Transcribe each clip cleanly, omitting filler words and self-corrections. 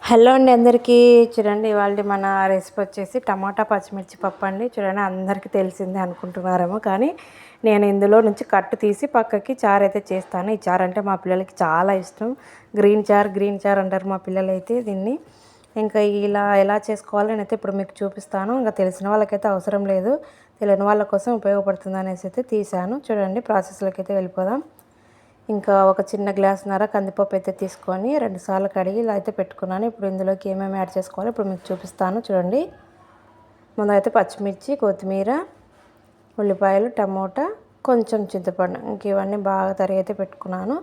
Hello అండి అందరికీ. చూడండి ఇవాళ మన రెసిపీ వచ్చేసి టమాటా పచ్చిమిర్చి పప్పు అండి. చూడండి అందరికీ తెలిసిందే అనుకుంటున్నారేమో, కానీ నేను ఇందులో నుంచి కట్టు తీసి పక్కకి చారు అయితే చేస్తాను. ఈ చారు అంటే మా పిల్లలకి చాలా ఇష్టం. గ్రీన్ చారు అంటారు మా పిల్లలు అయితే దీన్ని. ఇంకా ఇలా ఎలా చేసుకోవాలో నేనైతే ఇప్పుడు మీకు చూపిస్తాను. ఇంకా తెలిసిన వాళ్ళకైతే అవసరం లేదు, తెలియని వాళ్ళ కోసం ఉపయోగపడుతుంది అనేసి అయితే తీసాను. చూడండి ప్రాసెస్లోకి అయితే వెళ్ళిపోదాం. ఇంకా ఒక చిన్న గ్లాసున్నర కందిపప్పు అయితే తీసుకొని 2 సార్లు కడిగి ఇలా అయితే పెట్టుకున్నాను. ఇప్పుడు ఇందులోకి ఏమేమి యాడ్ చేసుకోవాలో ఇప్పుడు మీకు చూపిస్తాను. చూడండి, ముందైతే పచ్చిమిర్చి, కొత్తిమీర, ఉల్లిపాయలు, టమోటా, కొంచెం చింతపండు, ఇంక ఇవన్నీ బాగా తరిగి అయితే పెట్టుకున్నాను.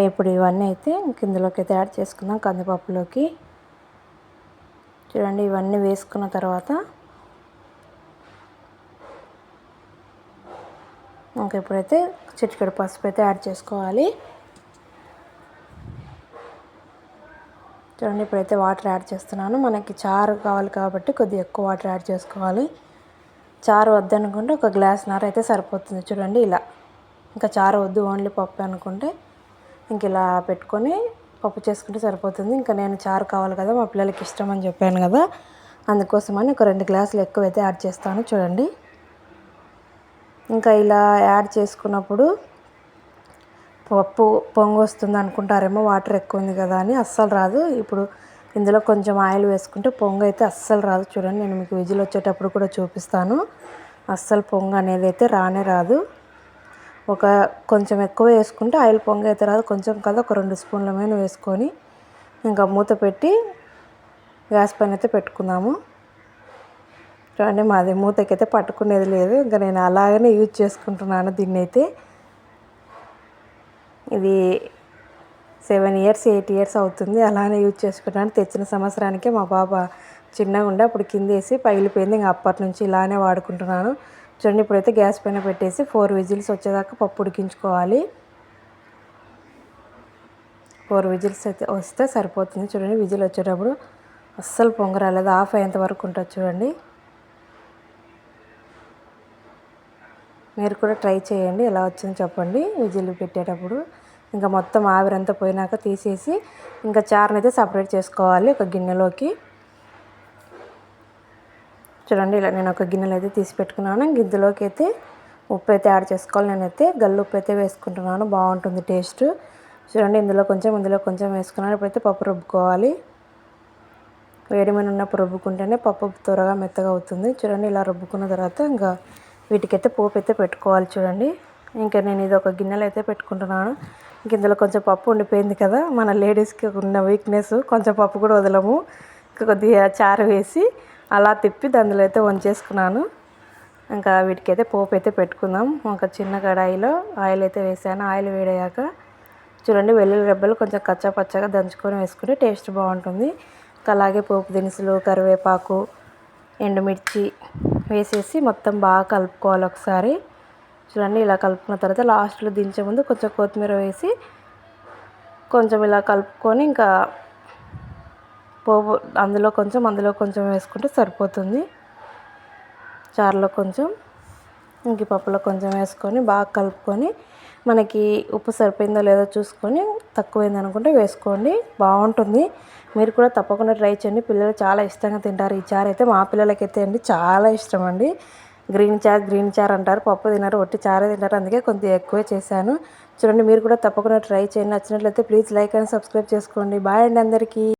ఇప్పుడు ఇవన్నీ అయితే ఇందులోకి అయితే యాడ్ చేసుకుందాం. కందిపప్పులోకి చూడండి ఇవన్నీ వేసుకున్న తర్వాత ఇంకా ఇప్పుడైతే చిటికెడు పసుపు అయితే యాడ్ చేసుకోవాలి. చూడండి ఇప్పుడైతే వాటర్ యాడ్ చేస్తున్నాను. మనకి చారు కావాలి కాబట్టి కొద్దిగా ఎక్కువ వాటర్ యాడ్ చేసుకోవాలి. చారు వద్దనుకుంటే ఒక గ్లాసున్నర అయితే సరిపోతుంది. చూడండి ఇలా. ఇంకా చారు వద్దు, ఓన్లీ పప్పు అనుకుంటే ఇంక ఇలా పెట్టుకొని పప్పు చేసుకుంటే సరిపోతుంది. ఇంకా నేను చారు కావాలి కదా, మా పిల్లలకి ఇష్టం అని చెప్పాను కదా, అందుకోసమని ఒక 2 గ్లాసులు ఎక్కువ అయితే యాడ్ చేస్తాను. చూడండి ఇంకా ఇలా యాడ్ చేసుకున్నప్పుడు పప్పు పొంగు వస్తుంది అనుకుంటారేమో, వాటర్ ఎక్కువ ఉంది కదా అని. అస్సలు రాదు. ఇప్పుడు ఇందులో కొంచెం ఆయిల్ వేసుకుంటే పొంగు అయితే అస్సలు రాదు. చూడండి నేను మీకు విజిల్ వచ్చేటప్పుడు కూడా చూపిస్తాను. అస్సలు పొంగు అనేది అయితే రానే రాదు. కొంచెం ఎక్కువ వేసుకుంటే ఆయిల్ పొంగు అయితే రాదు. కొంచెం కదా, ఒక 2 స్పూన్ల మీద వేసుకొని ఇంకా మూత పెట్టి గ్యాస్ పైన అయితే పెట్టుకుందాము. చూడండి మాది మూతకైతే పట్టుకునేది లేదు, ఇంకా నేను అలాగనే యూజ్ చేసుకుంటున్నాను దీన్ని అయితే. ఇది 7 ఇయర్స్ 8 ఇయర్స్ అవుతుంది అలానే యూజ్ చేసుకుంటాను. తెచ్చిన సంవత్సరానికే మా పాప చిన్నగా ఉండే అప్పుడు కింద వేసి పగిలిపోయింది. ఇంకా అప్పటి నుంచి ఇలానే వాడుకుంటున్నాను. చూడండి ఇప్పుడైతే గ్యాస్ పైన పెట్టేసి 4 విజిల్స్ వచ్చేదాకా పప్పు ఉడికించుకోవాలి. 4 విజిల్స్ అయితే వస్తే సరిపోతుంది. చూడండి విజిల్ వచ్చేటప్పుడు అస్సలు పొంగు రాలేదు, ఆఫ్ అయ్యేంత వరకు ఉంటుంది. చూడండి మీరు కూడా ట్రై చేయండి, ఎలా వచ్చిందో చెప్పండి విజిల్ పెట్టేటప్పుడు. ఇంకా మొత్తం ఆవిరంతా పోయినాక తీసేసి ఇంకా చారుని అయితే సపరేట్ చేసుకోవాలి ఒక గిన్నెలోకి. చూడండి ఇలా నేను ఒక గిన్నెలో అయితే తీసి పెట్టుకున్నాను. ఇందులోకి అయితే ఉప్పు అయితే యాడ్ చేసుకోవాలి. నేనైతే గల్లు ఉప్పు అయితే వేసుకుంటున్నాను, బాగుంటుంది టేస్ట్. చూడండి ఇందులో కొంచెం వేసుకున్నాను. ఇప్పుడైతే పప్పు రుబ్బుకోవాలి. వేడి మీద ఉన్నప్పుడు రుబ్బుకుంటేనే పప్పు త్వరగా మెత్తగా అవుతుంది. చూడండి ఇలా రుబ్బుకున్న తర్వాత ఇంకా వీటికైతే పోపు అయితే పెట్టుకోవాలి. చూడండి ఇంకా నేను ఇది ఒక గిన్నెలో అయితే పెట్టుకుంటున్నాను. ఇంక ఇందులో కొంచెం పప్పు ఉండిపోయింది కదా, మన లేడీస్కి ఉన్న వీక్నెస్, కొంచెం పప్పు కూడా వదలము. ఇంకా కొద్దిగా చారు వేసి అలా తిప్పి అందులో అయితే వంచేసుకున్నాను. ఇంకా వీటికైతే పోపు అయితే పెట్టుకుందాం. ఒక చిన్న కడాయిలో ఆయిల్ అయితే వేసాను. ఆయిల్ వేడయ్యాక చూడండి వెల్లుల్లి రెబ్బలు కొంచెం కచ్చా పచ్చగా దంచుకొని వేసుకుంటే టేస్ట్ బాగుంటుంది. అలాగే పోపు దినుసులు, కరివేపాకు, ఎండుమిర్చి వేసేసి మొత్తం బాగా కలుపుకోవాలి ఒకసారి. చూడండి ఇలా కలుపుకున్న తర్వాత లాస్ట్లో దించే ముందు కొంచెం కొత్తిమీర వేసి కొంచెం ఇలా కలుపుకొని ఇంకా పోపు అందులో కొంచెం వేసుకుంటే సరిపోతుంది. చారులో కొంచెం, ఇంక పప్పులో కొంచెం వేసుకొని బాగా కలుపుకొని మనకి ఉప్పు సరిపోయిందో లేదో చూసుకొని తక్కువైంది అనుకుంటే వేసుకోండి, బాగుంటుంది. మీరు కూడా తప్పకుండా ట్రై చేయండి, పిల్లలు చాలా ఇష్టంగా తింటారు. ఈ చారు అయితే మా పిల్లలకైతే అండి చాలా ఇష్టం అండి. గ్రీన్ చారు అంటారు, పప్పు తినరు, ఒట్టి చారే తింటారు. అందుకే కొంచెం ఎక్కువే చేశాను. చూడండి మీరు కూడా తప్పకుండా ట్రై చేయండి. నచ్చినట్లయితే ప్లీజ్ లైక్ అండ్ సబ్స్క్రైబ్ చేసుకోండి. బాయ్ అండి అందరికీ.